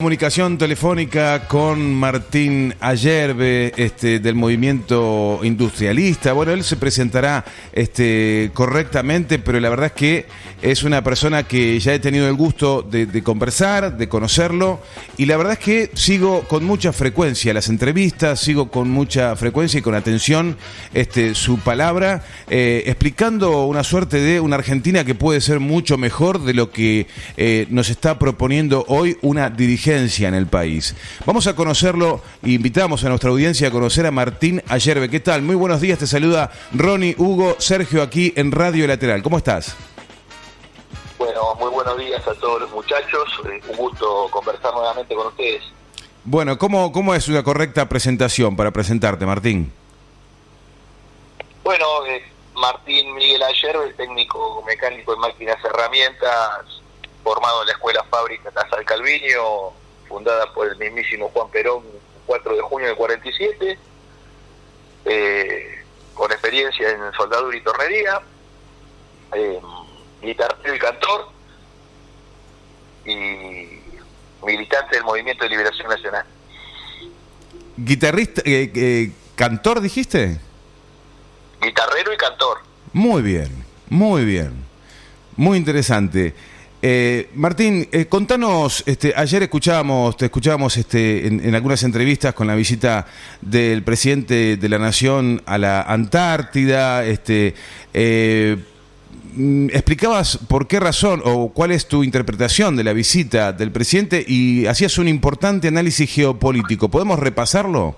Comunicación telefónica con Martín Ayerbe, del movimiento industrialista. Bueno, él se presentará correctamente, pero la verdad es que es una persona que ya he tenido el gusto de conversar, de conocerlo, y la verdad es que sigo con mucha frecuencia las entrevistas, sigo con mucha frecuencia y con atención su palabra, explicando una suerte de una Argentina que puede ser mucho mejor de lo que nos está proponiendo hoy una dirigencia en el país. Vamos a conocerlo e invitamos a nuestra audiencia a conocer a Martín Ayerbe. ¿Qué tal? Muy buenos días, te saluda Ronnie, Hugo, Sergio aquí en Radio Lateral. ¿Cómo estás? Bueno, muy buenos días a todos los muchachos. Un gusto conversar nuevamente con ustedes. Bueno, ¿cómo es una correcta presentación para presentarte, Martín? Bueno, Martín Miguel Ayerbe, técnico mecánico en máquinas y herramientas, formado en la Escuela Fábrica Casal Calviño, fundada por el mismísimo Juan Perón, 4 de junio del 47, con experiencia en soldadura y tornería, guitarrero y cantor, y militante del Movimiento de Liberación Nacional. ¿Guitarrista, cantor dijiste? Guitarrero y cantor. Muy bien, muy interesante. Martín, contanos, ayer te escuchábamos en algunas entrevistas con la visita del presidente de la Nación a la Antártida, explicabas por qué razón o cuál es tu interpretación de la visita del presidente y hacías un importante análisis geopolítico. ¿Podemos repasarlo?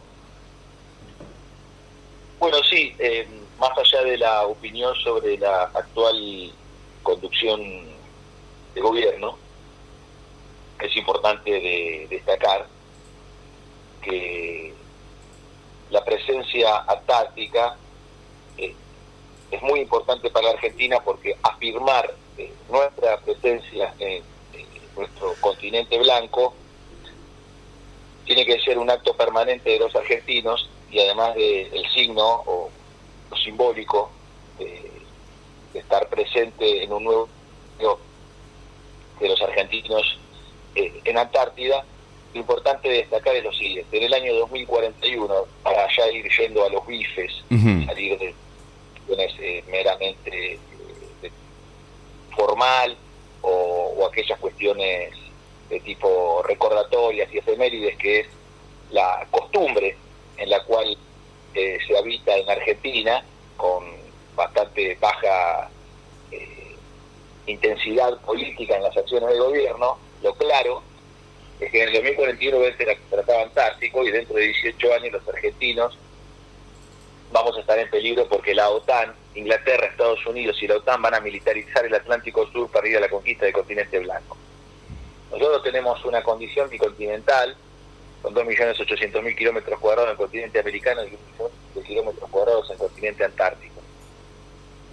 Bueno, sí, más allá de la opinión sobre la actual conducción de gobierno, es importante de destacar que la presencia antártica es muy importante para la Argentina, porque afirmar nuestra presencia en nuestro continente blanco tiene que ser un acto permanente de los argentinos, y además del signo o lo simbólico de estar presente en un nuevo de los argentinos en Antártida. Lo importante de destacar es lo siguiente: en el año 2041, para ya ir yendo a los bifes, salir de cuestiones meramente formal o aquellas cuestiones de tipo recordatorias y efemérides, que es la costumbre en la cual se habita en Argentina, con bastante baja intensidad política en las acciones de gobierno. Lo claro es que en el 2041 vence el Tratado Antártico, y dentro de 18 años los argentinos vamos a estar en peligro, porque la OTAN, Inglaterra, Estados Unidos y la OTAN van a militarizar el Atlántico Sur para ir a la conquista del continente blanco. Nosotros tenemos una condición bicontinental, con 2.800.000 kilómetros cuadrados en el continente americano y 1 millón de kilómetros cuadrados en el continente antártico.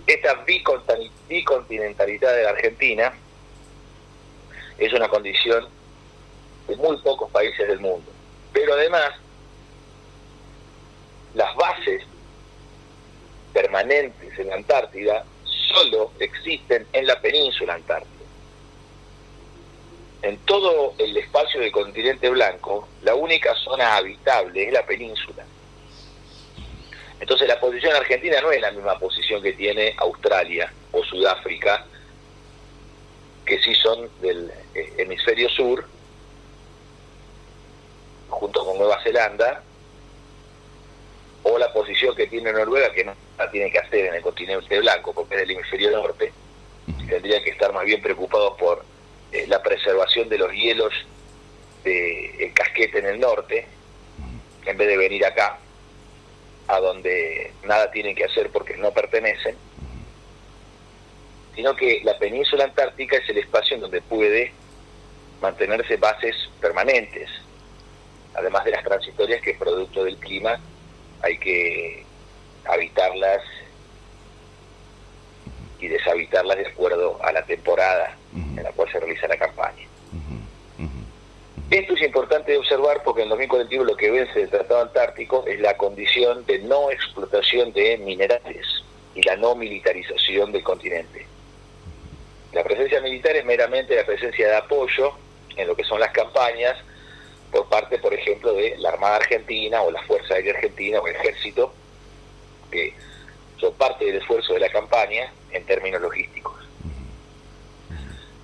Esta bicontinentalidad de la Argentina es una condición de muy pocos países del mundo. Pero además, las bases permanentes en la Antártida solo existen en la península antártica. En todo el espacio del continente blanco, la única zona habitable es la península. Entonces la posición argentina no es la misma posición que tiene Australia o Sudáfrica, que sí son del hemisferio sur, junto con Nueva Zelanda, o la posición que tiene Noruega, que no la tiene que hacer en el continente blanco, porque es del hemisferio norte. Tendría que estar más bien preocupados por la preservación de los hielos del casquete en el norte, en vez de venir acá, a donde nada tienen que hacer porque no pertenecen, sino que la península antártica es el espacio en donde puede mantenerse bases permanentes, además de las transitorias, que producto del clima hay que habitarlas y deshabitarlas de acuerdo a la temporada en la cual se realiza la campaña. Esto es importante de observar, porque en 2041 lo que vence el Tratado Antártico es la condición de no explotación de minerales y la no militarización del continente. La presencia militar es meramente la presencia de apoyo en lo que son las campañas por parte, por ejemplo, de la Armada Argentina o la Fuerza Aérea Argentina o el Ejército, que son parte del esfuerzo de la campaña en términos logísticos.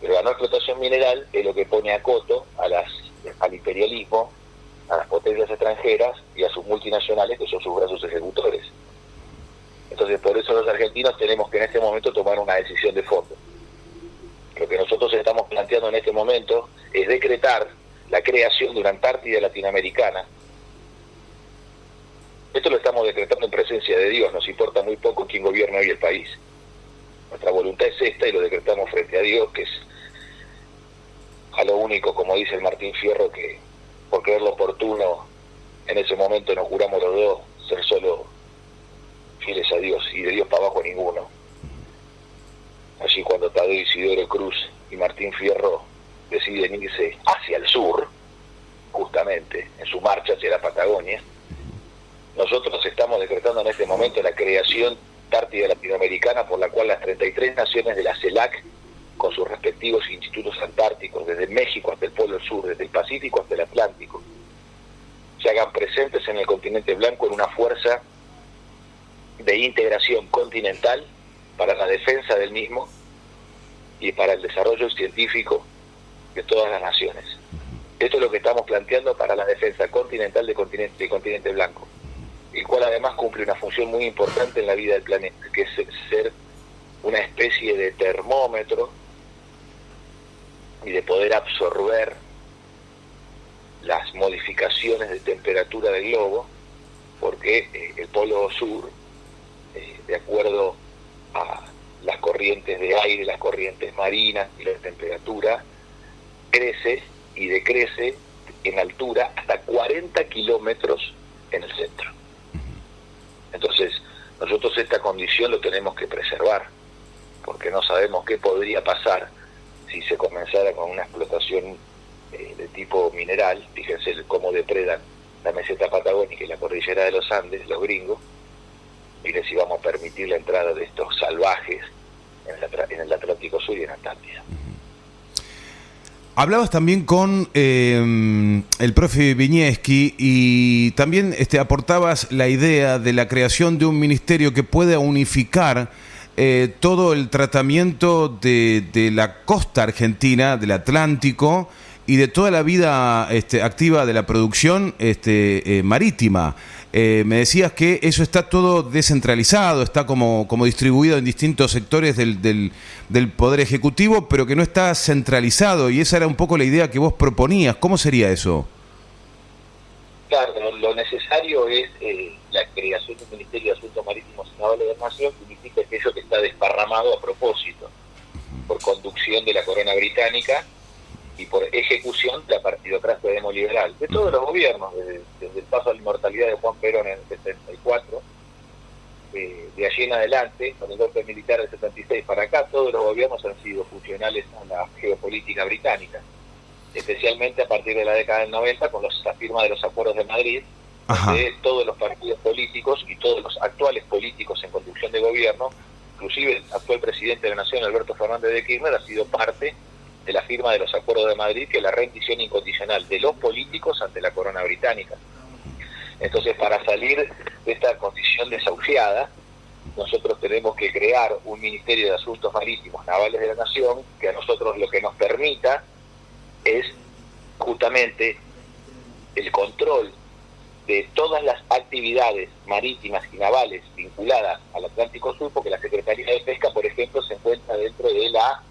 Pero la no explotación mineral es lo que pone a coto al imperialismo, a las potencias extranjeras y a sus multinacionales, que son sus brazos ejecutores. Entonces, por eso los argentinos tenemos que en este momento tomar una decisión de fondo. Lo que nosotros estamos planteando en este momento es decretar la creación de una Antártida latinoamericana. Esto lo estamos decretando en presencia de Dios, nos importa muy poco quién gobierna hoy el país. Nuestra voluntad es esta y lo decretamos frente a Dios, que es a lo único, como dice el Martín Fierro, que por creer lo oportuno, en ese momento nos juramos los dos ser solo fieles a Dios y de Dios para abajo ninguno. Allí cuando Tadeo Isidoro Cruz y Martín Fierro deciden irse hacia el sur, justamente en su marcha hacia la Patagonia, nosotros estamos decretando en este momento la creación Antártida latinoamericana, por la cual las 33 naciones de la CELAC, con sus respectivos institutos antárticos, desde México hasta el Polo Sur, desde el Pacífico hasta el Atlántico, se hagan presentes en el continente blanco en una fuerza de integración continental para la defensa del mismo y para el desarrollo científico de todas las naciones. Esto es lo que estamos planteando para la defensa continental del continente blanco, el cual además cumple una función muy importante en la vida del planeta, que es ser una especie de termómetro y de poder absorber las modificaciones de temperatura del globo, porque el polo sur, de acuerdo a las corrientes de aire, las corrientes marinas y la temperatura, crece y decrece en altura hasta 40 kilómetros en el centro. Entonces, nosotros esta condición lo tenemos que preservar, porque no sabemos qué podría pasar si se comenzara con una explotación de tipo mineral. Fíjense cómo depredan la meseta patagónica y la cordillera de los Andes, los gringos. Miren si vamos a permitir la entrada de estos salvajes en el Atlántico Sur y en Antártida. Hablabas también con el profe Viñeski y también aportabas la idea de la creación de un ministerio que pueda unificar todo el tratamiento de la costa argentina, del Atlántico y de toda la vida activa de la producción marítima. Me decías que eso está todo descentralizado, está como distribuido en distintos sectores del Poder Ejecutivo, pero que no está centralizado, y esa era un poco la idea que vos proponías. ¿Cómo sería eso? Claro, lo necesario es la creación de un Ministerio de Asuntos Marítimos y Navales de la Nación, que significa aquello que está desparramado a propósito, por conducción de la corona británica y por ejecución de la partidocracia demoliberal, de todos los gobiernos, desde el paso a la inmortalidad de Juan Perón en el 74, de allí en adelante, con el golpe militar del 76 para acá, todos los gobiernos han sido funcionales a la geopolítica británica, especialmente a partir de la década del 90, con la firma de los Acuerdos de Madrid, donde todos los partidos políticos y todos los actuales políticos en conducción de gobierno, inclusive el actual presidente de la Nación, Alberto Fernández de Kirchner, ha sido parte de la firma de los Acuerdos de Madrid, que es la rendición incondicional de los políticos ante la corona británica. Entonces, para salir de esta condición desahuciada, nosotros tenemos que crear un Ministerio de Asuntos Marítimos Navales de la Nación, que a nosotros lo que nos permita es justamente el control de todas las actividades marítimas y navales vinculadas al Atlántico Sur, porque la Secretaría de Pesca, por ejemplo, se encuentra dentro de la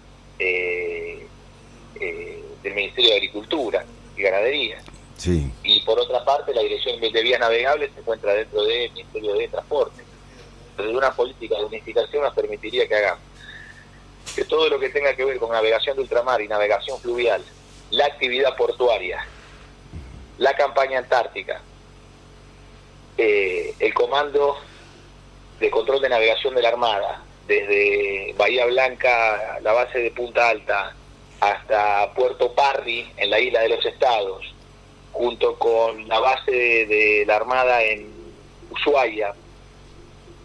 del Ministerio de Agricultura y Ganadería. Sí. Y por otra parte, la Dirección de Vías Navegables se encuentra dentro del Ministerio de Transporte. Entonces, una política de unificación nos permitiría que hagamos que todo lo que tenga que ver con navegación de ultramar y navegación fluvial, la actividad portuaria, la campaña antártica, el comando de control de navegación de la Armada, desde Bahía Blanca, la base de Punta Alta, hasta Puerto Parry, en la isla de los Estados, junto con la base de la Armada en Ushuaia,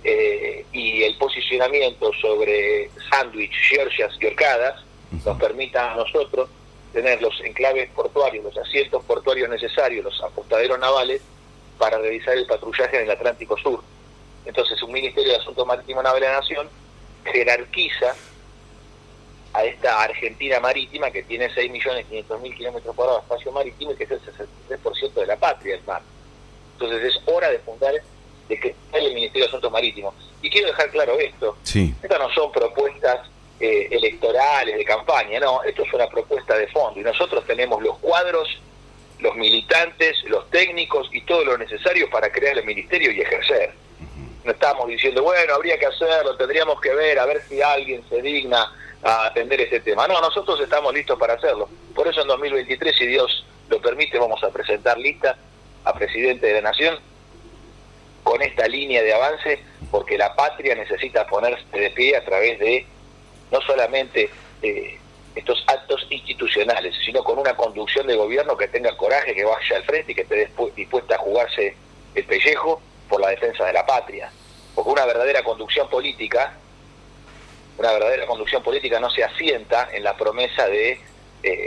y el posicionamiento sobre Sandwich, Georgias y Orcadas, nos permita a nosotros tener los enclaves portuarios, los asientos portuarios necesarios, los apostaderos navales, para realizar el patrullaje en el Atlántico Sur. Entonces, un Ministerio de Asuntos Marítimos Naval de la Nación jerarquiza a esta Argentina marítima, que tiene 6.500.000 kilómetros por hora de espacio marítimo y que es el 63% de la patria del mar. Entonces, es hora de fundar, de crear el Ministerio de Asuntos Marítimos. Y quiero dejar claro esto: sí. Estas no son propuestas electorales, de campaña, no, esto es una propuesta de fondo, y nosotros tenemos los cuadros, los militantes, los técnicos y todo lo necesario para crear el ministerio y ejercer. No estamos diciendo, bueno, habría que hacerlo, tendríamos que ver, a ver si alguien se digna a atender este tema. No, nosotros estamos listos para hacerlo. Por eso en 2023, si Dios lo permite, vamos a presentar lista a Presidente de la Nación con esta línea de avance, porque la patria necesita ponerse de pie a través de no solamente estos actos institucionales, sino con una conducción de gobierno que tenga coraje, que vaya al frente y que esté dispuesta a jugarse el pellejo por la defensa de la patria. Porque una verdadera conducción política no se asienta en la promesa de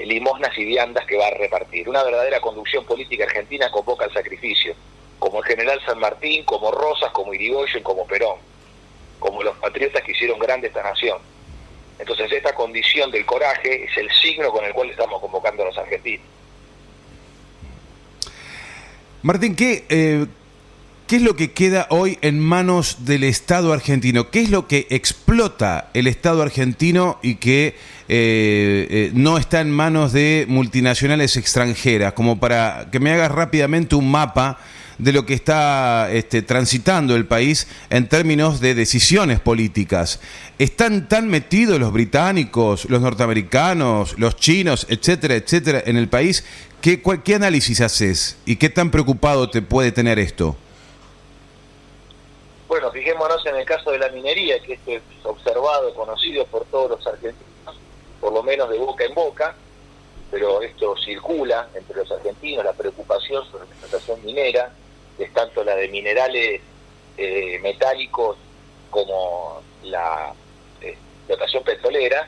limosnas y viandas que va a repartir. Una verdadera conducción política argentina convoca al sacrificio, como el general San Martín, como Rosas, como Irigoyen, como Perón, como los patriotas que hicieron grande esta nación. Entonces, esta condición del coraje es el signo con el cual estamos convocando a los argentinos. Martín, ¿qué es lo que queda hoy en manos del Estado argentino? ¿Qué es lo que explota el Estado argentino y que no está en manos de multinacionales extranjeras? Como para que me hagas rápidamente un mapa de lo que está transitando el país en términos de decisiones políticas. ¿Están tan metidos los británicos, los norteamericanos, los chinos, etcétera, etcétera, en el país? ¿Qué análisis haces y qué tan preocupado te puede tener esto? Bueno, fijémonos en el caso de la minería, que esto es observado, conocido por todos los argentinos, por lo menos de boca en boca, pero esto circula entre los argentinos, la preocupación sobre la explotación minera, es tanto la de minerales metálicos como la explotación petrolera,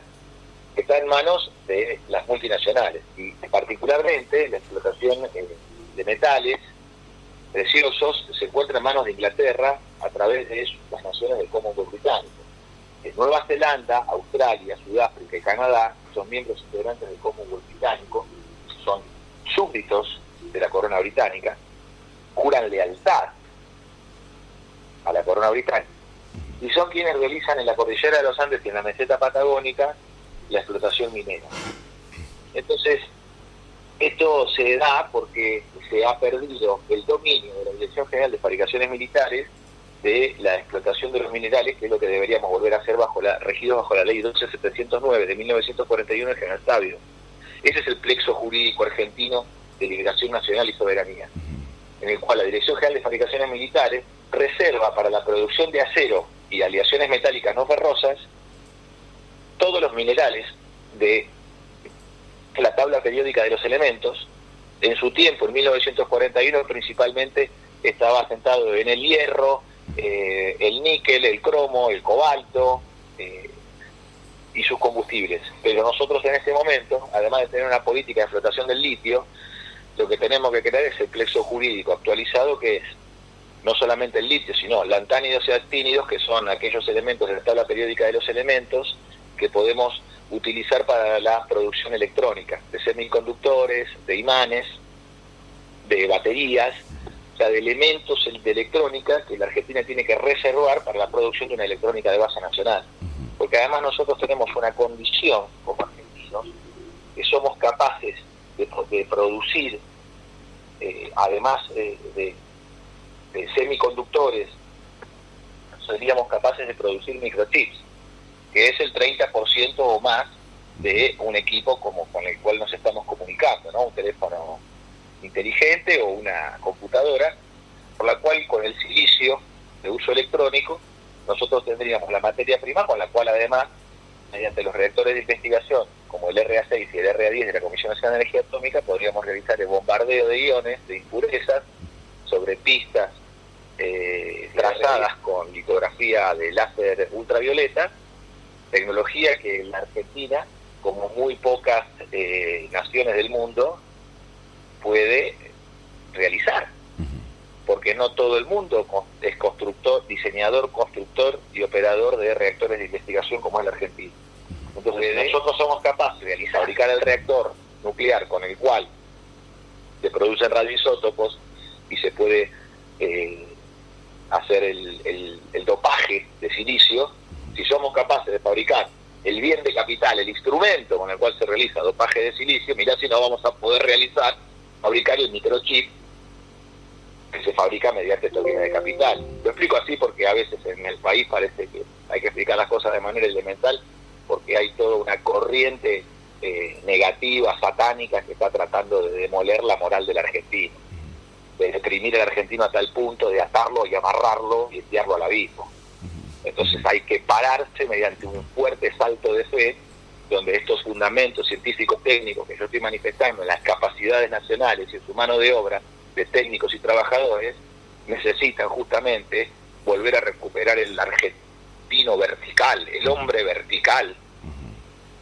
que está en manos de las multinacionales, y particularmente la explotación de metales preciosos se encuentra en manos de Inglaterra a través de las naciones del Commonwealth británico. Nueva Zelanda, Australia, Sudáfrica y Canadá son miembros integrantes del Commonwealth británico, son súbditos de la corona británica, juran lealtad a la corona británica, y son quienes realizan en la cordillera de los Andes y en la meseta patagónica la explotación minera. Entonces, esto se da porque se ha perdido el dominio de la Dirección General de Fabricaciones Militares de la explotación de los minerales, que es lo que deberíamos volver a hacer regidos bajo la ley 12709 de 1941 del General Sabio. Ese es el plexo jurídico argentino de liberación nacional y soberanía, en el cual la Dirección General de Fabricaciones Militares reserva para la producción de acero y aleaciones metálicas no ferrosas todos los minerales de la tabla periódica de los elementos. En su tiempo, en 1941, principalmente estaba asentado en el hierro, el níquel, el cromo, el cobalto y sus combustibles. Pero nosotros en este momento, además de tener una política de explotación del litio, lo que tenemos que crear es el plexo jurídico actualizado, que es no solamente el litio, sino lantánidos y actínidos, que son aquellos elementos de la tabla periódica de los elementos que podemos utilizar para la producción electrónica, de semiconductores, de imanes, de baterías, o sea, de elementos de electrónica que la Argentina tiene que reservar para la producción de una electrónica de base nacional. Porque además nosotros tenemos una condición como argentinos, que somos capaces de producir, además de semiconductores, seríamos capaces de producir microchips, que es el 30% o más de un equipo como con el cual nos estamos comunicando, ¿no? Un teléfono inteligente o una computadora, por la cual con el silicio de uso electrónico nosotros tendríamos la materia prima, con la cual además, mediante los reactores de investigación como el RA6 y el RA10 de la Comisión Nacional de Energía Atómica, podríamos realizar el bombardeo de iones, de impurezas, sobre pistas trazadas con litografía de láser ultravioleta, tecnología que la Argentina como muy pocas naciones del mundo puede realizar, porque no todo el mundo es constructor, diseñador, constructor y operador de reactores de investigación como es la Argentina. Entonces nosotros somos capaces de fabricar el reactor nuclear con el cual se producen radioisótopos y se puede hacer el dopaje de silicio. Si somos capaces de fabricar el bien de capital, el instrumento con el cual se realiza dopaje de silicio, mirá si no vamos a poder fabricar el microchip que se fabrica mediante estos bienes de capital. Lo explico así porque a veces en el país parece que hay que explicar las cosas de manera elemental, porque hay toda una corriente negativa, satánica, que está tratando de demoler la moral del argentino, de deprimir al argentino a tal punto de atarlo y amarrarlo y enviarlo al abismo. Entonces hay que pararse mediante un fuerte salto de fe, donde estos fundamentos científicos técnicos que yo estoy manifestando en las capacidades nacionales y en su mano de obra de técnicos y trabajadores necesitan justamente volver a recuperar el argentino vertical, el hombre vertical,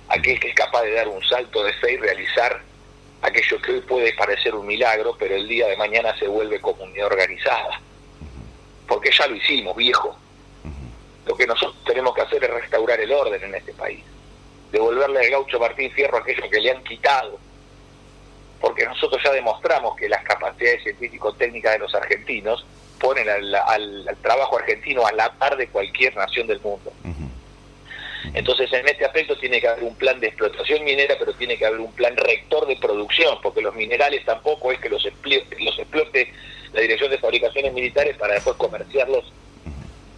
aquel que es capaz de dar un salto de fe y realizar aquello que hoy puede parecer un milagro, pero el día de mañana se vuelve comunidad organizada, porque ya lo hicimos, viejo. Lo que nosotros tenemos que hacer es restaurar el orden en este país, devolverle al gaucho Martín Fierro aquello que le han quitado, porque nosotros ya demostramos que las capacidades científico-técnicas de los argentinos ponen al trabajo argentino a la par de cualquier nación del mundo. Entonces, en este aspecto tiene que haber un plan de explotación minera, pero tiene que haber un plan rector de producción, porque los minerales tampoco es que los explote la Dirección de Fabricaciones Militares para después comerciarlos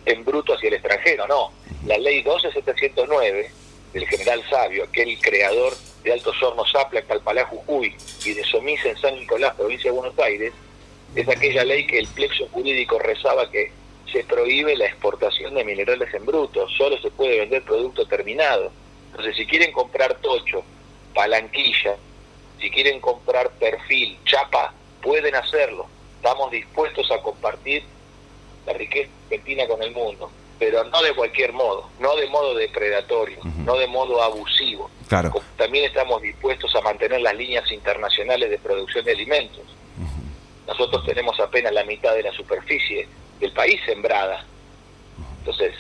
en bruto hacia el extranjero, no. La ley 12709 del general Sabio, aquel creador de Altos Hornos Zapla en Palpalá, Jujuy, y de Somisa en San Nicolás, provincia de Buenos Aires, es aquella ley que el plexo jurídico rezaba que se prohíbe la exportación de minerales en bruto, solo se puede vender producto terminado. Entonces, si quieren comprar tocho, palanquilla, si quieren comprar perfil, chapa, pueden hacerlo. Estamos dispuestos a compartir la riqueza argentina con el mundo, pero no de cualquier modo, no de modo depredatorio, no de modo abusivo. Claro. También estamos dispuestos a mantener las líneas internacionales de producción de alimentos. Nosotros tenemos apenas la mitad de la superficie del país sembrada, entonces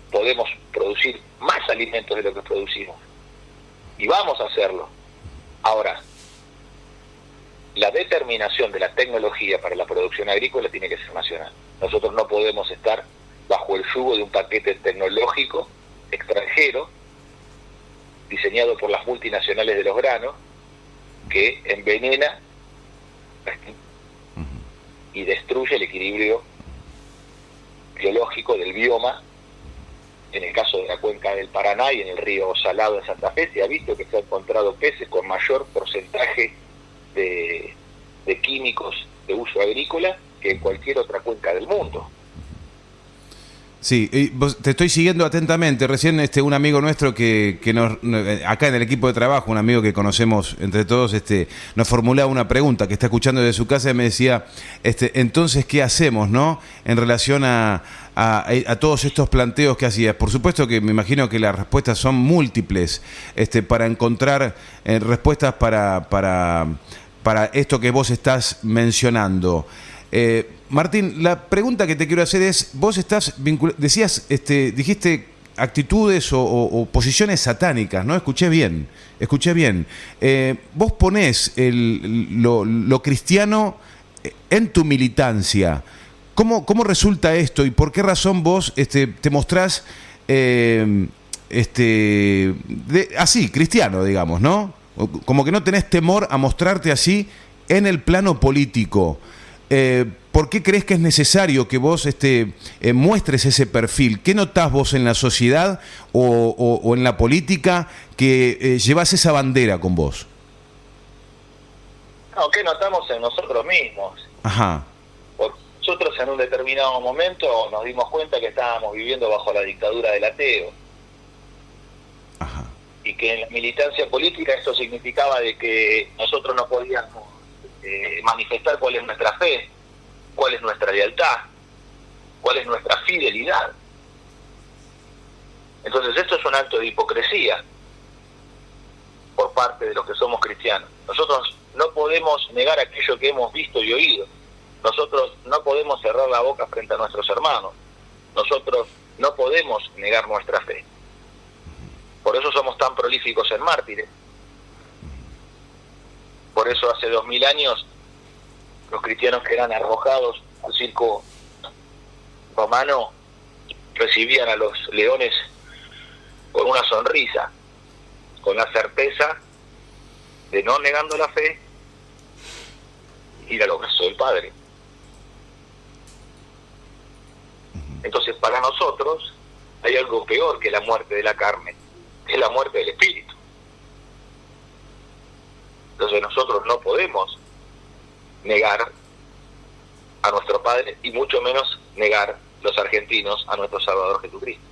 podemos producir más alimentos de lo que producimos, y vamos a hacerlo. Ahora, la determinación de la tecnología para la producción agrícola tiene que ser nacional. Nosotros no podemos estar bajo el yugo de un paquete tecnológico extranjero diseñado por las multinacionales de los granos, que envenena y destruye el equilibrio biológico del bioma. En el caso de la cuenca del Paraná y en el río Salado de Santa Fe se ha visto que se han encontrado peces con mayor porcentaje de químicos de uso agrícola que en cualquier otra cuenca del mundo. Sí, te estoy siguiendo atentamente. Recién un amigo nuestro que acá en el equipo de trabajo, un amigo que conocemos entre todos, nos formulaba una pregunta que está escuchando desde su casa y me decía, entonces, ¿qué hacemos, no? En relación a todos estos planteos que hacías. Por supuesto que me imagino que las respuestas son múltiples, para encontrar respuestas para esto que vos estás mencionando. Martín, la pregunta que te quiero hacer es, vos estás dijiste actitudes o posiciones satánicas, ¿no? Escuché bien. Vos ponés lo cristiano en tu militancia. ¿Cómo resulta esto y por qué razón vos te mostrás así, cristiano, digamos, ¿no? Como que no tenés temor a mostrarte así en el plano político. ¿Por qué crees que es necesario que vos muestres ese perfil? ¿Qué notás vos en la sociedad o en la política que llevas esa bandera con vos? No, ¿qué notamos en nosotros mismos? Ajá. Porque nosotros en un determinado momento nos dimos cuenta que estábamos viviendo bajo la dictadura del ateo. Ajá. Y que en la militancia política eso significaba de que nosotros no podíamos manifestar cuál es nuestra fe, cuál es nuestra lealtad, cuál es nuestra fidelidad. Entonces esto es un acto de hipocresía. por parte de los que somos cristianos. Nosotros no podemos negar aquello que hemos visto y oído. Nosotros no podemos cerrar la boca frente a nuestros hermanos. Nosotros no podemos negar nuestra fe. Por eso somos tan prolíficos en mártires. Por eso hace 2000 años los cristianos que eran arrojados al circo romano recibían a los leones con una sonrisa, con la certeza de, no negando la fe, ir a los brazos del Padre. Entonces, para nosotros hay algo peor que la muerte de la carne, que es la muerte del espíritu. Entonces nosotros no podemos negar a nuestro Padre, y mucho menos negar los argentinos a nuestro Salvador Jesucristo.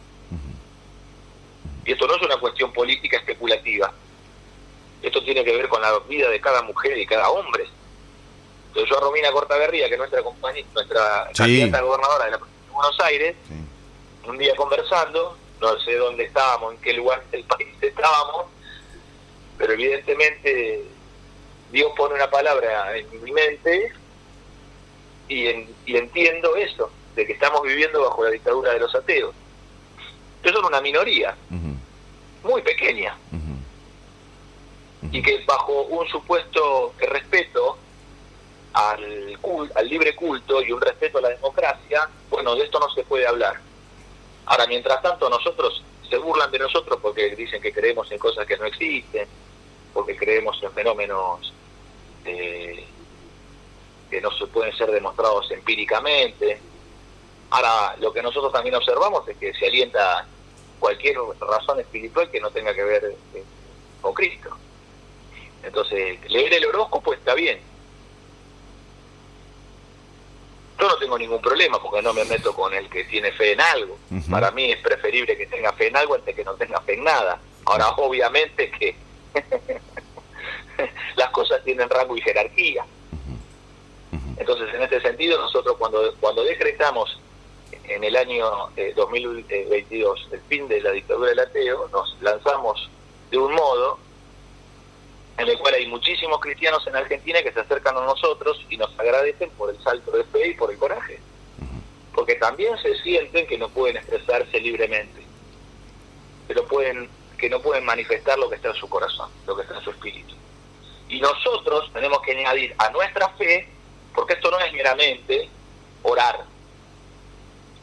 Y esto no es una cuestión política especulativa. Esto tiene que ver con la vida de cada mujer y cada hombre. Entonces yo a Romina Cortaberría, que es nuestra candidata a gobernadora de la provincia de Buenos Aires, un día conversando, no sé dónde estábamos, en qué lugar del país estábamos, pero evidentemente Dios pone una palabra en mi mente y entiendo eso, de que estamos viviendo bajo la dictadura de los ateos. Ellos son una minoría, muy pequeña, y que bajo un supuesto respeto al libre culto y un respeto a la democracia, bueno, de esto no se puede hablar. Ahora, mientras tanto, nosotros se burlan de nosotros porque dicen que creemos en cosas que no existen, porque creemos en fenómenos que no se pueden ser demostrados empíricamente. Ahora, lo que nosotros también observamos es que se alienta cualquier razón espiritual que no tenga que ver con Cristo. Entonces, leer el horóscopo está bien. Yo no tengo ningún problema porque no me meto con el que tiene fe en algo. Para mí es preferible que tenga fe en algo antes que no tenga fe en nada. Ahora, obviamente que las cosas tienen rango y jerarquía. Entonces, en este sentido, nosotros cuando decretamos en el año 2022 el fin de la dictadura del ateo, nos lanzamos de un modo en el cual hay muchísimos cristianos en Argentina que se acercan a nosotros y nos agradecen por el salto de fe y por el coraje, porque también se sienten que no pueden expresarse libremente, que no pueden manifestar lo que está en su corazón, lo que está en su espíritu. Y nosotros tenemos que añadir a nuestra fe, porque esto no es meramente orar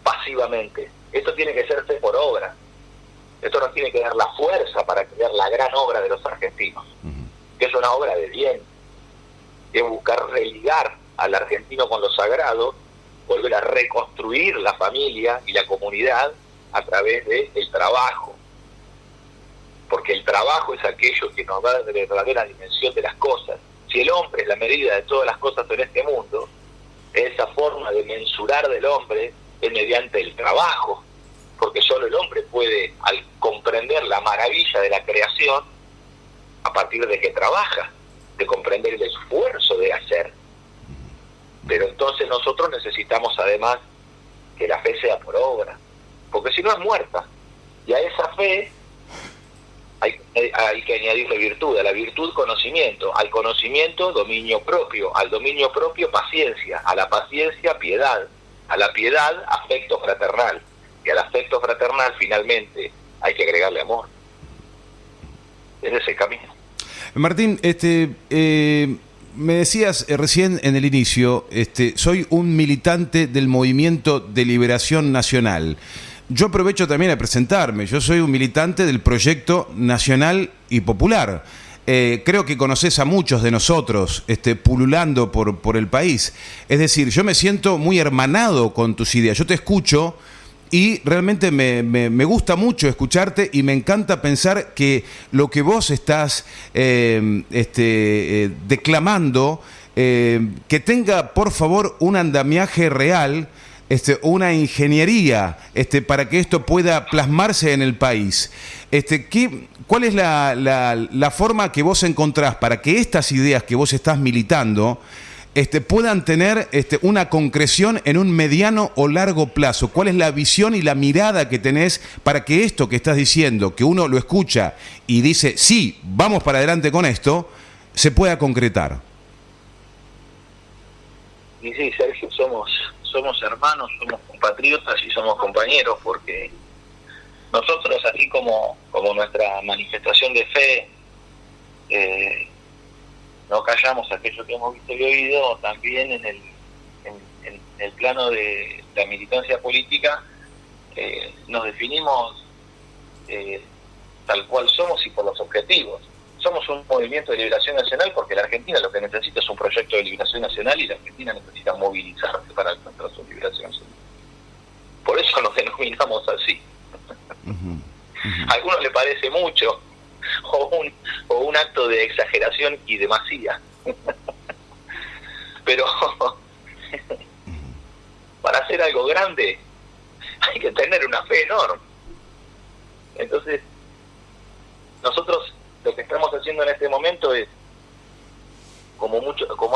pasivamente, esto tiene que ser fe por obra. Esto nos tiene que dar la fuerza para crear la gran obra de los argentinos, que es una obra de bien, de buscar religar al argentino con lo sagrado, volver a reconstruir la familia y la comunidad a través del trabajo, porque el trabajo es aquello que nos da la verdadera dimensión de las cosas. Si el hombre es la medida de todas las cosas en este mundo, esa forma de mensurar del hombre es mediante el trabajo, porque solo el hombre puede, al comprender la maravilla de la creación, a partir de que trabaja, de comprender el esfuerzo de hacer. Pero entonces nosotros necesitamos además que la fe sea por obra, porque si no es muerta. Y a esa fe hay que añadirle virtud, a la virtud conocimiento, al conocimiento dominio propio, al dominio propio paciencia, a la paciencia piedad, a la piedad afecto fraternal, y al afecto fraternal finalmente hay que agregarle amor. Ese es el camino. Martín, me decías recién en el inicio, soy un militante del Movimiento de Liberación Nacional. Yo aprovecho también a presentarme. Yo soy un militante del Proyecto Nacional y Popular. Creo que conoces a muchos de nosotros pululando por el país. Es decir, yo me siento muy hermanado con tus ideas. Yo te escucho y realmente me gusta mucho escucharte y me encanta pensar que lo que vos estás declamando, que tenga, por favor, un andamiaje real, una ingeniería para que esto pueda plasmarse en el país. ¿Cuál es la forma que vos encontrás para que estas ideas que vos estás militando puedan tener una concreción en un mediano o largo plazo? ¿Cuál es la visión y la mirada que tenés para que esto que estás diciendo, que uno lo escucha y dice, sí, vamos para adelante con esto, se pueda concretar? Y sí, Sergio, somos hermanos, somos compatriotas y somos compañeros, porque nosotros, así como nuestra manifestación de fe, no callamos aquello que hemos visto y oído, también en el plano de la militancia política nos definimos tal cual somos y por los objetivos. Somos un movimiento de liberación nacional porque la Argentina lo que necesita es un proyecto de liberación nacional y la Argentina necesita movilizarse para alcanzar su liberación nacional. Por eso nos denominamos así. A algunos le parece mucho o un acto de exageración y demasía. Pero para hacer algo grande hay que tener una fe enorme. Entonces, nosotros lo que estamos haciendo en este momento es, como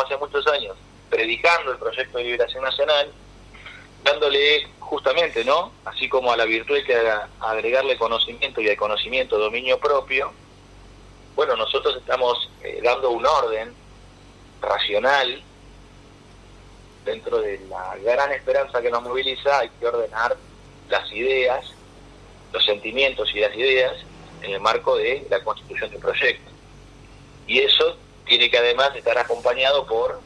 hace muchos años, predicando el proyecto de liberación nacional, dándole justamente, ¿no?, así como a la virtud hay que agregarle conocimiento, y al conocimiento dominio propio. Bueno, nosotros estamos dando un orden racional dentro de la gran esperanza que nos moviliza. Hay que ordenar las ideas, los sentimientos y las ideas en el marco de la constitución del proyecto. Y eso tiene que además estar acompañado por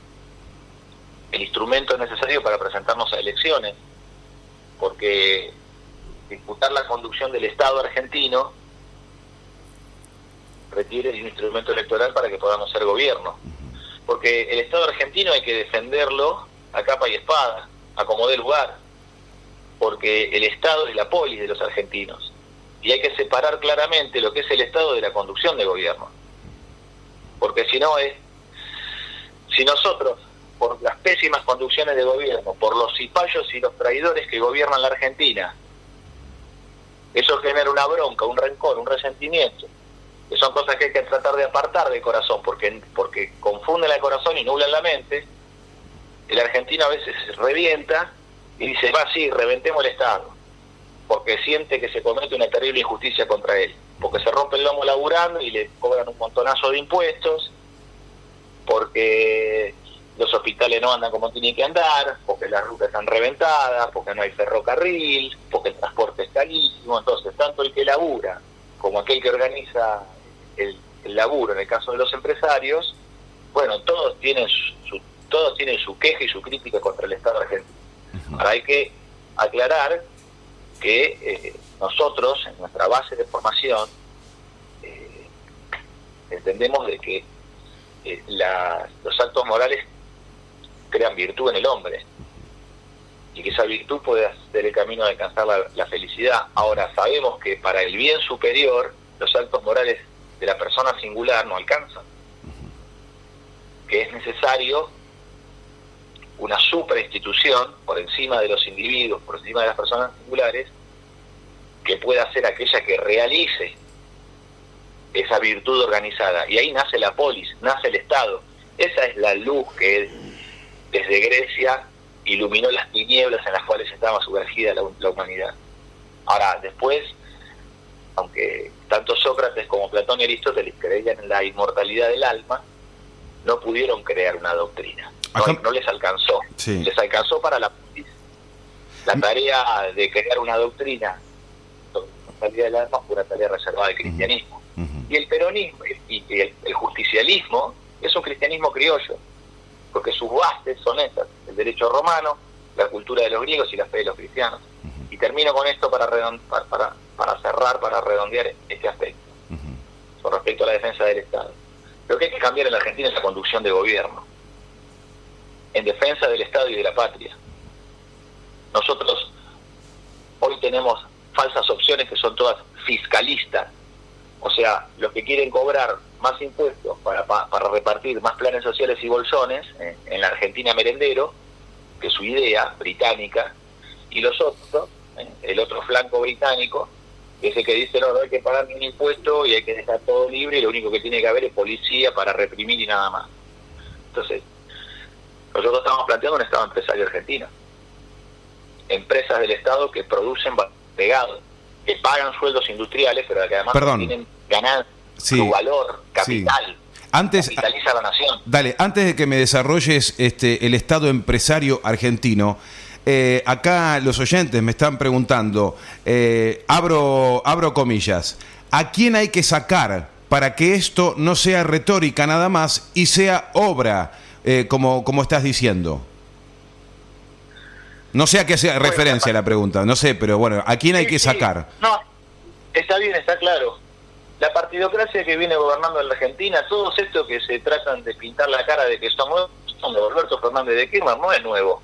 el instrumento necesario para presentarnos a elecciones, porque disputar la conducción del Estado argentino requiere un instrumento electoral para que podamos ser gobierno, porque el Estado argentino hay que defenderlo a capa y espada, a como dé lugar, porque el Estado es la polis de los argentinos, y hay que separar claramente lo que es el Estado de la conducción de gobierno, porque si nosotros, por las pésimas conducciones de gobierno, por los cipayos y los traidores que gobiernan la Argentina, eso genera una bronca, un rencor, un resentimiento, que son cosas que hay que tratar de apartar del corazón, porque confunden el corazón y nublan la mente. El argentino a veces se revienta y dice, sí, reventemos el Estado, porque siente que se comete una terrible injusticia contra él, porque se rompe el lomo laburando y le cobran un montonazo de impuestos, porque los hospitales no andan como tienen que andar, porque las rutas están reventadas, porque no hay ferrocarril, porque el transporte es carísimo. Entonces, tanto el que labura como aquel que organiza el laburo, en el caso de los empresarios, bueno, todos tienen su queja y su crítica contra el Estado argentino. Ahora hay que aclarar que nosotros, en nuestra base de formación, entendemos de que los actos morales crean virtud en el hombre, y que esa virtud puede hacer el camino de alcanzar la felicidad. Ahora, sabemos que para el bien superior los actos morales de la persona singular no alcanzan, que es necesario una suprainstitución por encima de los individuos, por encima de las personas singulares, que pueda ser aquella que realice esa virtud organizada. Y ahí nace la polis, nace el Estado. Esa es la luz que desde Grecia iluminó las tinieblas en las cuales estaba sumergida la humanidad. Ahora, después, aunque tanto Sócrates como Platón y Aristóteles creían en la inmortalidad del alma, no pudieron crear una doctrina. No les alcanzó. Sí. Les alcanzó para la tarea de crear una doctrina sobre la inmortalidad del alma fue una tarea reservada al cristianismo. Y el peronismo y el justicialismo es un cristianismo criollo, porque sus bases son esas: el derecho romano, la cultura de los griegos y la fe de los cristianos. Y termino con esto para cerrar, para redondear este aspecto, con respecto a la defensa del Estado. Lo que hay que cambiar en la Argentina es la conducción de gobierno, en defensa del Estado y de la patria. Nosotros hoy tenemos falsas opciones que son todas fiscalistas, o sea, los que quieren cobrar más impuestos para repartir más planes sociales y bolsones en la Argentina merendero, que es su idea británica, y los otros, el otro flanco británico, que es el que dice, no hay que pagar ningún impuesto y hay que dejar todo libre, y lo único que tiene que haber es policía para reprimir y nada más. Entonces, Nosotros estamos planteando un Estado empresario argentino. Empresas del Estado que producen pegado, que pagan sueldos industriales, pero que además tienen ganancias, su valor, capital. Capitaliza la nación. Dale, antes de que me desarrolles el Estado empresario argentino, acá los oyentes me están preguntando, abro comillas, ¿a quién hay que sacar para que esto no sea retórica nada más y sea obra, como estás diciendo? No sé a qué hace referencia la pregunta, no sé, pero bueno, ¿a quién hay que sacar? No, está bien, está claro. La partidocracia que viene gobernando en la Argentina, todos estos que se tratan de pintar la cara de que son nuevos, son de Alberto Fernández de Kirchner, no es nuevo.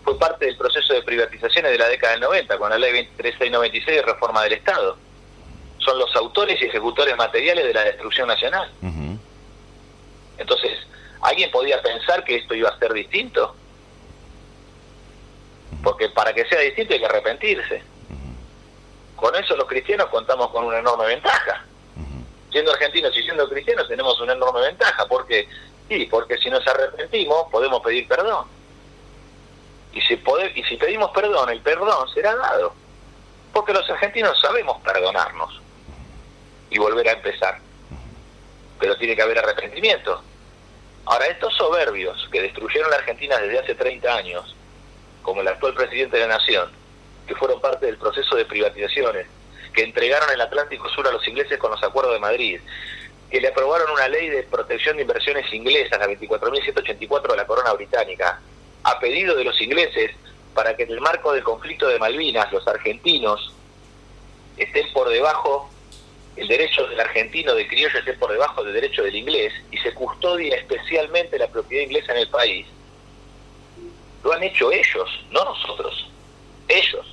Fue parte del proceso de privatizaciones de la década del 90, con la ley 23696 de reforma del Estado. Son los autores y ejecutores materiales de la destrucción nacional. Entonces, ¿alguien podía pensar que esto iba a ser distinto? Porque para que sea distinto hay que arrepentirse. Con eso los cristianos contamos con una enorme ventaja. Siendo argentinos y siendo cristianos tenemos una enorme ventaja. ¿Por qué? Sí, porque si nos arrepentimos podemos pedir perdón. Y si pedimos perdón, el perdón será dado. Porque los argentinos sabemos perdonarnos y volver a empezar. Pero tiene que haber arrepentimiento. Ahora, estos soberbios que destruyeron la Argentina desde hace 30 años, como el actual presidente de la Nación, que fueron parte del proceso de privatizaciones, que entregaron el Atlántico Sur a los ingleses con los acuerdos de Madrid, que le aprobaron una ley de protección de inversiones inglesas, la 24.184 de la corona británica, a pedido de los ingleses, para que en el marco del conflicto de Malvinas los argentinos estén por debajo, el derecho del argentino, del criollo, esté por debajo del derecho del inglés, y se custodia especialmente la propiedad inglesa en el país. Lo han hecho ellos, no nosotros. Ellos.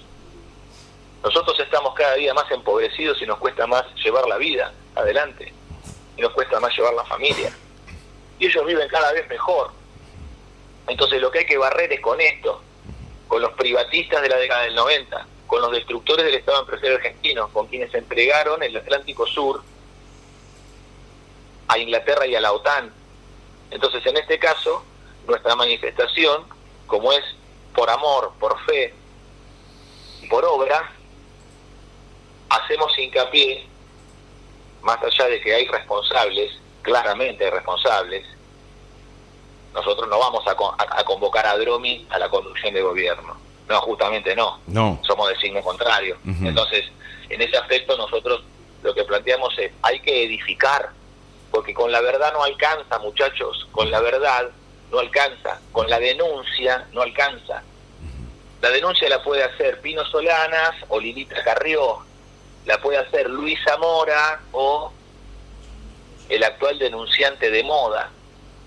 Nosotros estamos cada día más empobrecidos y nos cuesta más llevar la vida adelante. Y nos cuesta más llevar la familia. Y ellos viven cada vez mejor. Entonces lo que hay que barrer es con esto, con los privatistas de la década del 90, con los destructores del Estado empresario argentino, con quienes entregaron el Atlántico Sur a Inglaterra y a la OTAN. Entonces, en este caso, nuestra manifestación, como es por amor, por fe y por obra, hacemos hincapié, más allá de que hay responsables, claramente hay responsables. Nosotros no vamos a convocar a Dromi a la conducción de gobierno. No, justamente no. Somos de signo contrario. Entonces, en ese aspecto nosotros lo que planteamos es, hay que edificar, porque con la verdad no alcanza, muchachos, con la verdad no alcanza, con la denuncia no alcanza. La denuncia la puede hacer Pino Solanas o Lilita Carrió, la puede hacer Luis Zamora o el actual denunciante de moda.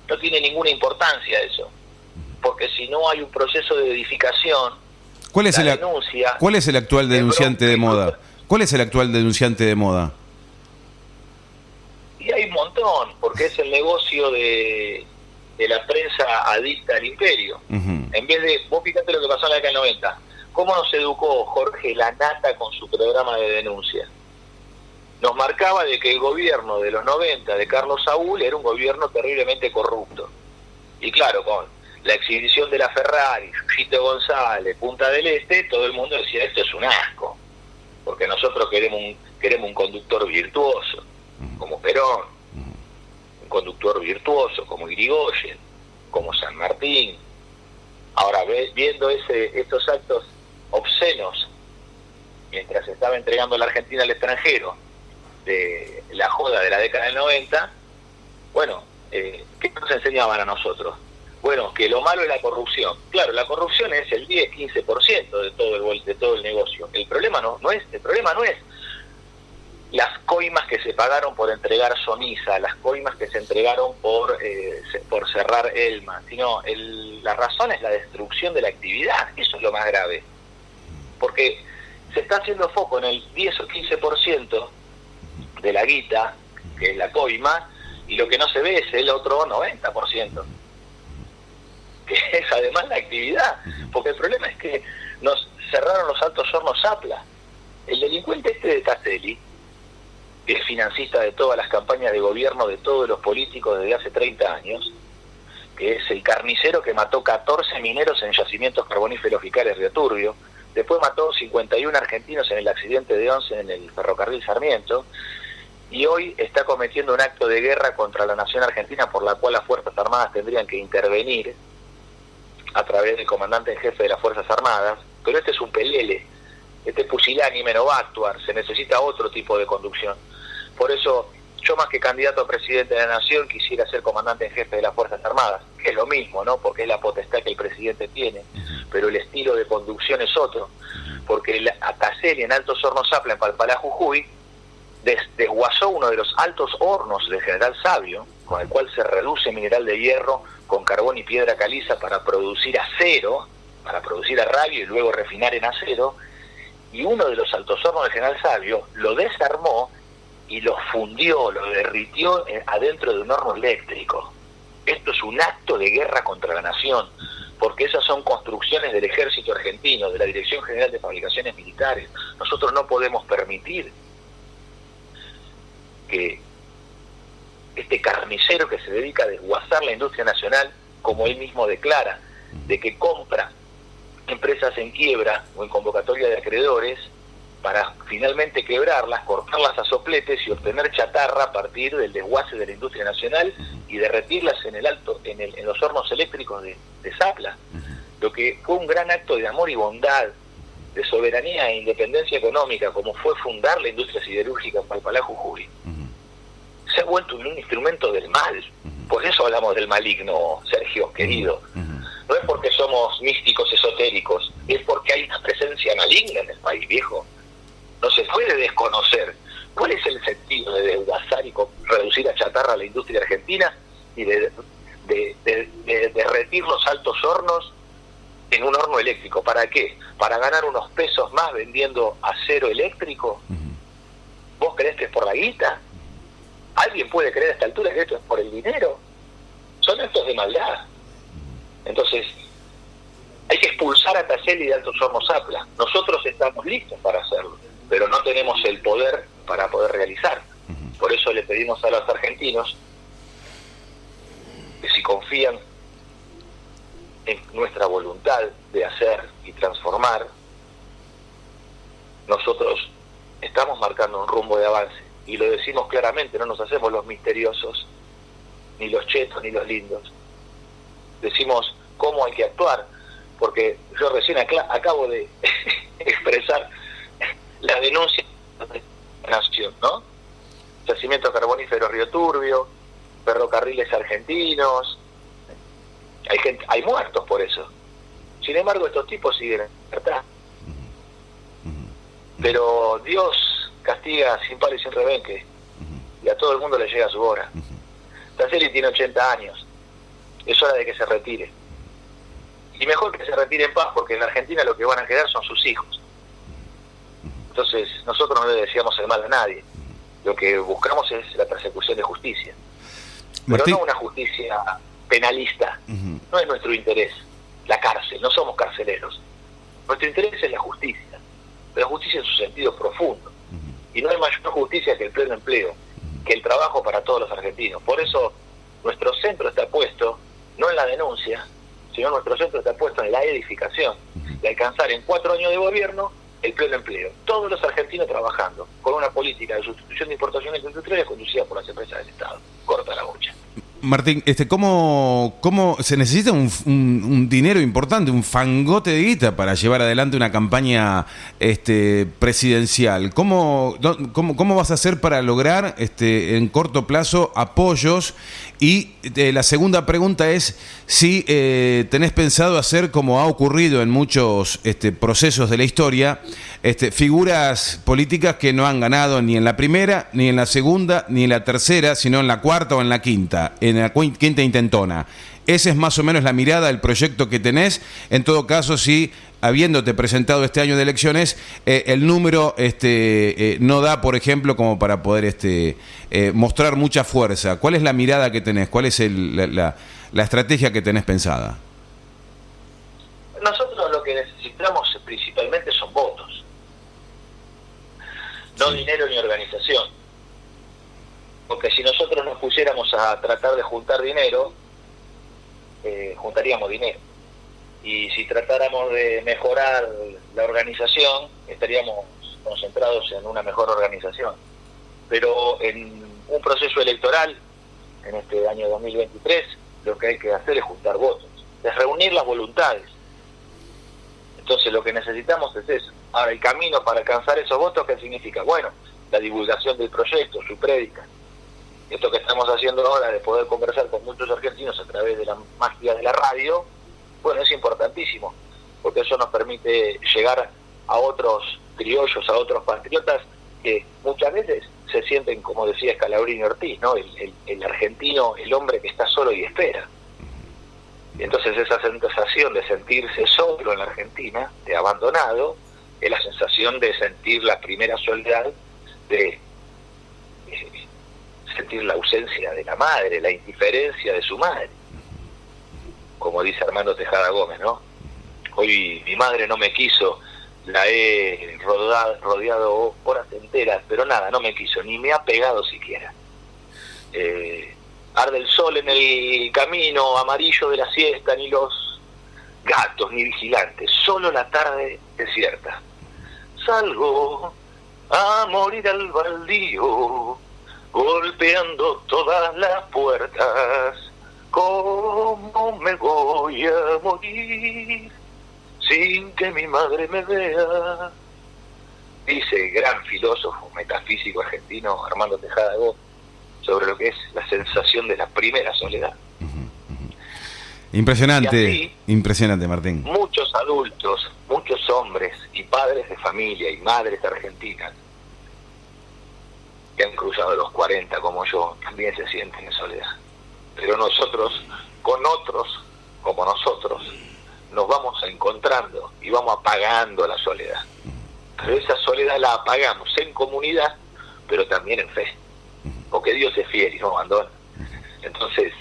No tiene ninguna importancia eso, porque si no hay un proceso de edificación, ¿cuál es el actual denunciante de moda? ¿Cuál es el actual denunciante de moda? Y hay un montón, porque es el negocio de la prensa adicta al imperio. En vez de, vos fíjate lo que pasó en la década del 90, cómo nos educó Jorge Lanata con su programa de denuncia. Nos marcaba de que el gobierno de los 90 de Carlos Saúl era un gobierno terriblemente corrupto. Y claro, con la exhibición de la Ferrari, Yuyito González, Punta del Este, todo el mundo decía, esto es un asco, porque nosotros queremos un conductor virtuoso, como Perón, un conductor virtuoso, como Irigoyen, como San Martín. Ahora, viendo estos actos obscenos, mientras se estaba entregando la Argentina al extranjero, de la joda de la década del 90, bueno, ¿qué nos enseñaban a nosotros? Bueno, que lo malo es la corrupción. Claro, la corrupción es el 10-15% de todo el negocio. El problema no es las coimas que se pagaron por entregar Sonisa, las coimas que se entregaron por cerrar Elma, sino la razón es la destrucción de la actividad. Eso es lo más grave. Porque se está haciendo foco en el 10 o 15% de la guita, que es la coima, y lo que no se ve es el otro 90%, que es además la actividad. Porque el problema es que nos cerraron los altos hornos Zapla. El delincuente de Castelli, que es financista de todas las campañas de gobierno de todos los políticos desde hace 30 años, que es el carnicero que mató 14 mineros en yacimientos carboníferos Vicales Río Turbio. Después mató 51 argentinos en el accidente de Once en el ferrocarril Sarmiento. Y hoy está cometiendo un acto de guerra contra la nación argentina, por la cual las Fuerzas Armadas tendrían que intervenir a través del comandante en jefe de las Fuerzas Armadas. Pero este es un pelele, este pusilánime no va a actuar, se necesita otro tipo de conducción. Por eso, yo más que candidato a presidente de la Nación quisiera ser comandante en jefe de las Fuerzas Armadas, que es lo mismo, ¿no? Porque es la potestad que el presidente tiene, pero el estilo de conducción es otro. Porque a Caselli en Altos Hornos Zapla, en Palpalá, Jujuy, desguazó uno de los altos hornos del General Sabio, con el cual se reduce mineral de hierro con carbón y piedra caliza para producir acero, para producir arrabio y luego refinar en acero, y uno de los altos hornos del General Sabio lo desarmó y lo fundió, lo derritió adentro de un horno eléctrico. Esto es un acto de guerra contra la nación, porque esas son construcciones del ejército argentino, de la Dirección General de Fabricaciones Militares. Nosotros no podemos permitir que este carnicero que se dedica a desguazar la industria nacional, como él mismo declara, de que compra empresas en quiebra o en convocatoria de acreedores para finalmente quebrarlas, cortarlas a sopletes y obtener chatarra a partir del desguace de la industria nacional y derretirlas en los hornos eléctricos de Zapla. Lo que fue un gran acto de amor y bondad, de soberanía e independencia económica, como fue fundar la industria siderúrgica en Palpalá, Jujuy, se ha vuelto un instrumento del mal. Por eso hablamos del maligno, Sergio, querido. No es porque somos místicos esotéricos, es porque hay una presencia maligna en el país, viejo. No se puede desconocer. ¿Cuál es el sentido de desguazar y reducir a chatarra la industria argentina y de derretir los altos hornos en un horno eléctrico? ¿Para qué? ¿Para ganar unos pesos más vendiendo acero eléctrico? ¿Vos creés que es por la guita? ¿Alguien puede creer a esta altura que esto es por el dinero? Son actos de maldad. Entonces, hay que expulsar a Caselli de Altos Hornos Zapla. Nosotros estamos listos para hacerlo, pero no tenemos el poder para poder realizar. Por eso le pedimos a los argentinos que si confían en nuestra voluntad de hacer y transformar, nosotros estamos marcando un rumbo de avance. Y lo decimos claramente, no nos hacemos los misteriosos, ni los chetos, ni los lindos. Decimos cómo hay que actuar, porque yo recién acabo de expresar la denuncia de la nación, ¿no? Yacimiento carbonífero Río Turbio, ferrocarriles argentinos, hay muertos por eso. Sin embargo, estos tipos siguen en libertad. Pero Dios castiga sin palo y sin rebenque, y a todo el mundo le llega su hora. Caselli tiene 80 años, es hora de que se retire. Y mejor que se retire en paz, porque en la Argentina lo que van a quedar son sus hijos. Entonces, nosotros no le deseamos el mal a nadie. Lo que buscamos es la persecución de justicia. Pero Martín, no una justicia penalista. No es nuestro interés la cárcel, no somos carceleros. Nuestro interés es la justicia, pero la justicia en su sentido profundo. Y no hay mayor justicia que el pleno empleo, que el trabajo para todos los argentinos. Por eso nuestro centro está puesto no en la denuncia, sino nuestro centro está puesto en la edificación, de alcanzar en 4 años de gobierno el pleno empleo. Todos los argentinos trabajando con una política de sustitución de importaciones industriales conducida por las empresas del Estado. Corta la bocha. Martín, ¿cómo se necesita un dinero importante, un fangote de guita para llevar adelante una campaña presidencial? ¿Cómo vas a hacer para lograr en corto plazo apoyos? Y la segunda pregunta es si tenés pensado hacer, como ha ocurrido en muchos procesos de la historia, figuras políticas que no han ganado ni en la primera, ni en la segunda, ni en la tercera, sino en la cuarta o en la quinta intentona. Esa es más o menos la mirada, el proyecto que tenés. En todo caso, si habiéndote presentado este año de elecciones, el número no da, por ejemplo, como para poder mostrar mucha fuerza. ¿Cuál es la mirada que tenés? ¿Cuál es la estrategia que tenés pensada? Nosotros lo que necesitamos principalmente son votos, no dinero ni organización. Porque si nosotros nos pusiéramos a tratar de juntar dinero, juntaríamos dinero. Y si tratáramos de mejorar la organización, estaríamos concentrados en una mejor organización. Pero en un proceso electoral, en este año 2023, lo que hay que hacer es juntar votos, es reunir las voluntades. Entonces lo que necesitamos es eso. Ahora, el camino para alcanzar esos votos, ¿qué significa? Bueno, la divulgación del proyecto, su prédica. Esto que estamos haciendo ahora de poder conversar con muchos argentinos a través de la magia de la radio, bueno, es importantísimo, porque eso nos permite llegar a otros criollos, a otros patriotas que muchas veces se sienten, como decía Scalabrini Ortiz, ¿no? El argentino, el hombre que está solo y espera. Y entonces esa sensación de sentirse solo en la Argentina, de abandonado, es la sensación de sentir la primera soledad, de sentir la ausencia de la madre, la indiferencia de su madre. Como dice Armando Tejada Gómez, ¿no? Hoy mi madre no me quiso, la he rodeado horas enteras, pero nada, no me quiso, ni me ha pegado siquiera. Arde el sol en el camino amarillo de la siesta, ni los gatos, ni vigilantes, solo la tarde desierta. Salgo a morir al baldío, golpeando todas las puertas. ¿Cómo me voy a morir sin que mi madre me vea? Dice el gran filósofo metafísico argentino Armando Tejada Gómez sobre lo que es la sensación de la primera soledad. Impresionante, así, impresionante, Martín. Muchos adultos, muchos hombres y padres de familia y madres argentinas que han cruzado los 40 como yo, también se sienten en soledad. Pero nosotros, con otros como nosotros, nos vamos encontrando y vamos apagando la soledad. Pero esa soledad la apagamos en comunidad, pero también en fe. Porque Dios es fiel y no abandona. Entonces,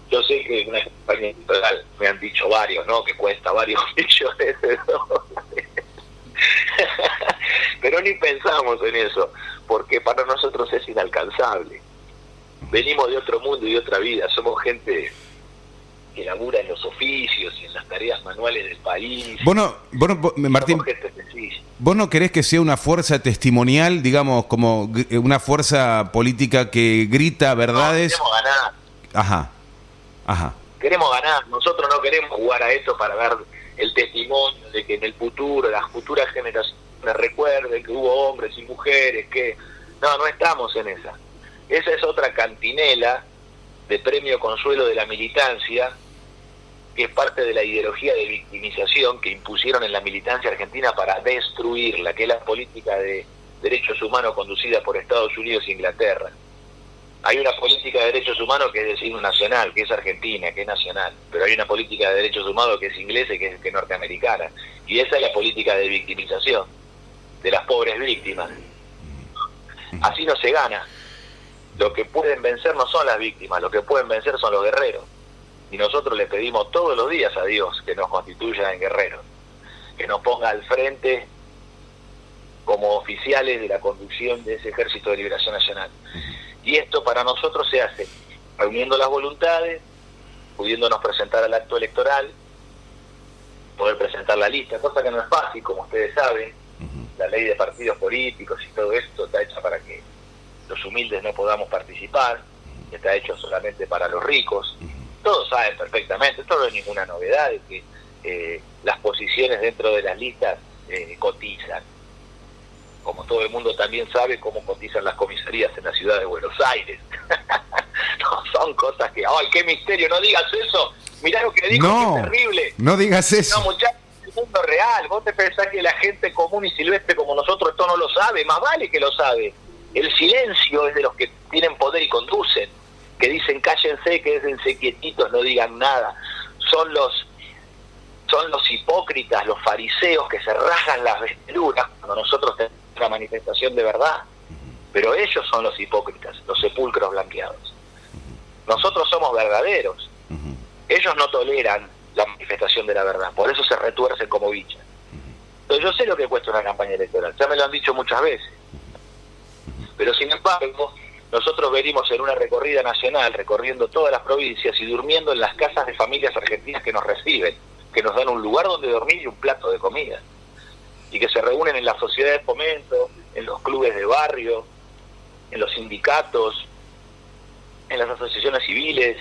yo sé que en una campaña electoral me han dicho varios, ¿no? Que cuesta varios millones de dólares. Pero ni pensamos en eso, porque para nosotros es inalcanzable. Venimos de otro mundo y de otra vida, somos gente que labura en los oficios y en las tareas manuales del país. Martín, ¿vos no querés que sea una fuerza testimonial, digamos, como una fuerza política que grita verdades? No, queremos ganar. Ajá. Queremos ganar, nosotros no queremos jugar a esto para dar el testimonio de que en el futuro, las futuras generaciones recuerden que hubo hombres y mujeres, que... No estamos en esa. Esa es otra cantinela de premio consuelo de la militancia, que es parte de la ideología de victimización que impusieron en la militancia argentina para destruirla, que es la política de derechos humanos conducida por Estados Unidos e Inglaterra. Hay una política de derechos humanos que es de signo nacional, que es argentina, que es nacional, pero hay una política de derechos humanos que es inglesa y que es norteamericana. Y esa es la política de victimización de las pobres víctimas. Así no se gana. Lo que pueden vencer no son las víctimas, lo que pueden vencer son los guerreros. Y nosotros le pedimos todos los días a Dios que nos constituya en guerreros, que nos ponga al frente como oficiales de la conducción de ese Ejército de Liberación Nacional. Y esto para nosotros se hace reuniendo las voluntades, pudiéndonos presentar al acto electoral, poder presentar la lista, cosa que no es fácil, como ustedes saben. La ley de partidos políticos y todo esto está hecha para que los humildes no podamos participar, está hecho solamente para los ricos. Todos saben perfectamente, esto no es ninguna novedad, de que las posiciones dentro de las listas cotizan. Como todo el mundo también sabe cómo cotizan las comisarías en la ciudad de Buenos Aires. No son cosas que, ¡ay, qué misterio! No digas eso. Mirá lo que dijo, no, que es terrible. No digas eso. No, muchachos, es el mundo real. Vos te pensás que la gente común y silvestre como nosotros esto no lo sabe. Más vale que lo sabe. El silencio es de los que tienen poder y conducen, que dicen cállense, quédense quietitos, no digan nada. Son los hipócritas, los fariseos que se rasgan las vestiduras cuando nosotros tenemos una manifestación de verdad. Pero ellos son los hipócritas, los sepulcros blanqueados. Nosotros somos verdaderos. Ellos no toleran la manifestación de la verdad, por eso se retuercen como bichas. Entonces yo sé lo que cuesta una campaña electoral, ya me lo han dicho muchas veces. Pero sin embargo, nosotros venimos en una recorrida nacional, recorriendo todas las provincias y durmiendo en las casas de familias argentinas que nos reciben, que nos dan un lugar donde dormir y un plato de comida, y que se reúnen en las sociedades de fomento, en los clubes de barrio, en los sindicatos, en las asociaciones civiles,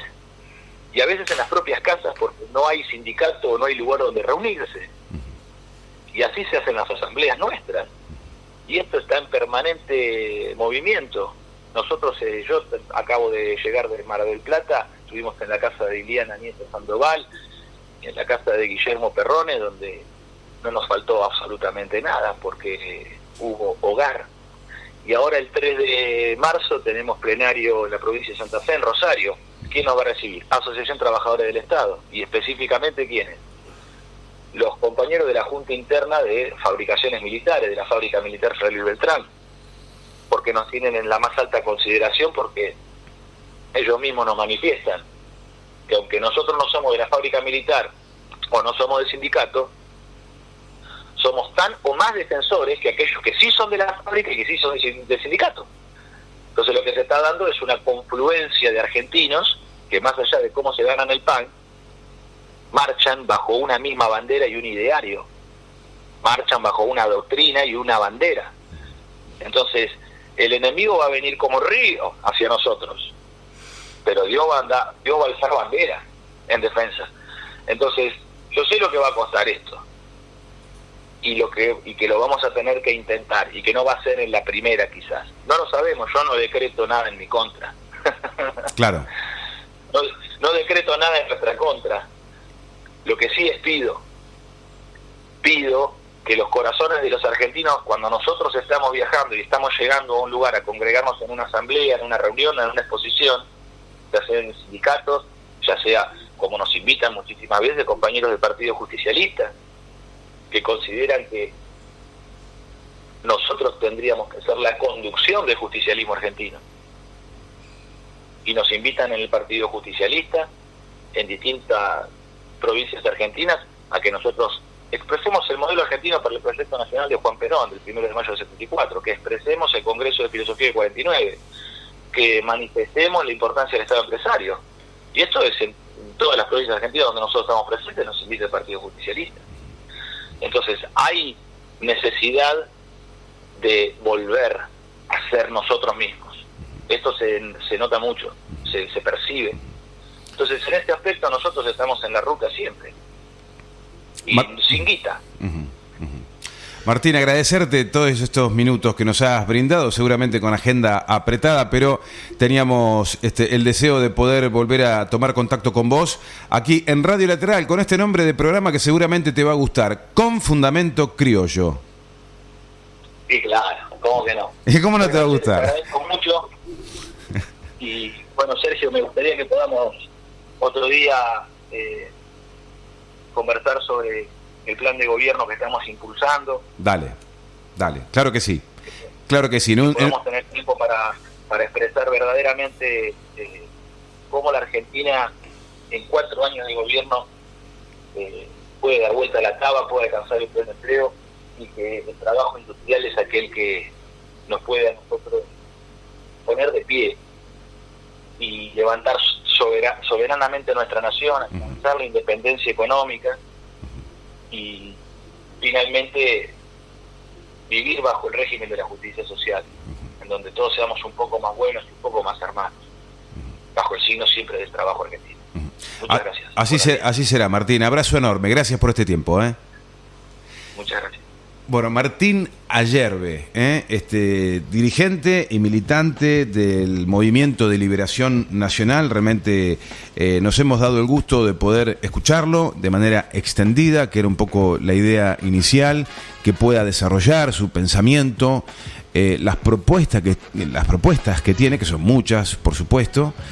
y a veces en las propias casas, porque no hay sindicato o no hay lugar donde reunirse. Y así se hacen las asambleas nuestras. Y esto está en permanente movimiento. Nosotros, yo acabo de llegar de Mar del Plata, estuvimos en la casa de Iliana Nieto Sandoval, y en la casa de Guillermo Perrone, donde no nos faltó absolutamente nada, porque hubo hogar. Y ahora el 3 de marzo tenemos plenario en la provincia de Santa Fe, en Rosario. ¿Quién nos va a recibir? Asociación Trabajadores del Estado. Y específicamente, ¿quiénes? Los compañeros de la Junta Interna de Fabricaciones Militares, de la Fábrica Militar Fray Luis Beltrán, porque nos tienen en la más alta consideración, porque ellos mismos nos manifiestan que aunque nosotros no somos de la fábrica militar o no somos del sindicato, somos tan o más defensores que aquellos que sí son de la fábrica y que sí son del sindicato. Entonces lo que se está dando es una confluencia de argentinos que, más allá de cómo se ganan el pan, marchan bajo una misma bandera y un ideario, marchan bajo una doctrina y una bandera. Entonces el enemigo va a venir como río hacia nosotros, pero Dios va a alzar bandera en defensa. Entonces yo sé lo que va a costar esto, y que lo vamos a tener que intentar, y que no va a ser en la primera quizás. No lo sabemos, yo no decreto nada en mi contra. Claro. No decreto nada en nuestra contra. Lo que sí es pido que los corazones de los argentinos, cuando nosotros estamos viajando y estamos llegando a un lugar a congregarnos en una asamblea, en una reunión, en una exposición, ya sea en sindicatos, ya sea como nos invitan muchísimas veces compañeros del Partido Justicialista, que consideran que nosotros tendríamos que ser la conducción del justicialismo argentino. Y nos invitan en el Partido Justicialista, en distintas provincias argentinas, a que nosotros expresemos el modelo argentino para el proyecto nacional de Juan Perón, del 1 de mayo del 74, que expresemos el Congreso de Filosofía del 49, que manifestemos la importancia del Estado empresario. Y esto es en todas las provincias argentinas donde nosotros estamos presentes, nos invita el Partido Justicialista. Entonces hay necesidad de volver a ser nosotros mismos. Esto se nota mucho, se percibe. Entonces en este aspecto nosotros estamos en la ruta siempre, y sin guita. Martín, agradecerte todos estos minutos que nos has brindado, seguramente con agenda apretada, pero teníamos el deseo de poder volver a tomar contacto con vos aquí en Radio Lateral, con este nombre de programa que seguramente te va a gustar, Con Fundamento Criollo. Sí, claro, ¿cómo que no? ¿Y cómo no te va a gustar? Te agradezco mucho. Y bueno, Sergio, me gustaría que podamos otro día conversar sobre el plan de gobierno que estamos impulsando. Dale, claro que sí. Claro que sí. Podemos tener tiempo para expresar verdaderamente cómo la Argentina en 4 años de gobierno puede dar vuelta a la taba, puede alcanzar el pleno empleo, y que el trabajo industrial es aquel que nos puede a nosotros poner de pie y levantar soberanamente nuestra nación, alcanzar la independencia económica y finalmente vivir bajo el régimen de la justicia social, en donde todos seamos un poco más buenos y un poco más hermanos, bajo el signo siempre del trabajo argentino. Muchas gracias. Así será, Martín. Abrazo enorme. Gracias por este tiempo. Muchas gracias. Bueno, Martín Ayerbe, dirigente y militante del Movimiento de Liberación Nacional. Realmente nos hemos dado el gusto de poder escucharlo de manera extendida, que era un poco la idea inicial, que pueda desarrollar su pensamiento, las propuestas que tiene, que son muchas, por supuesto,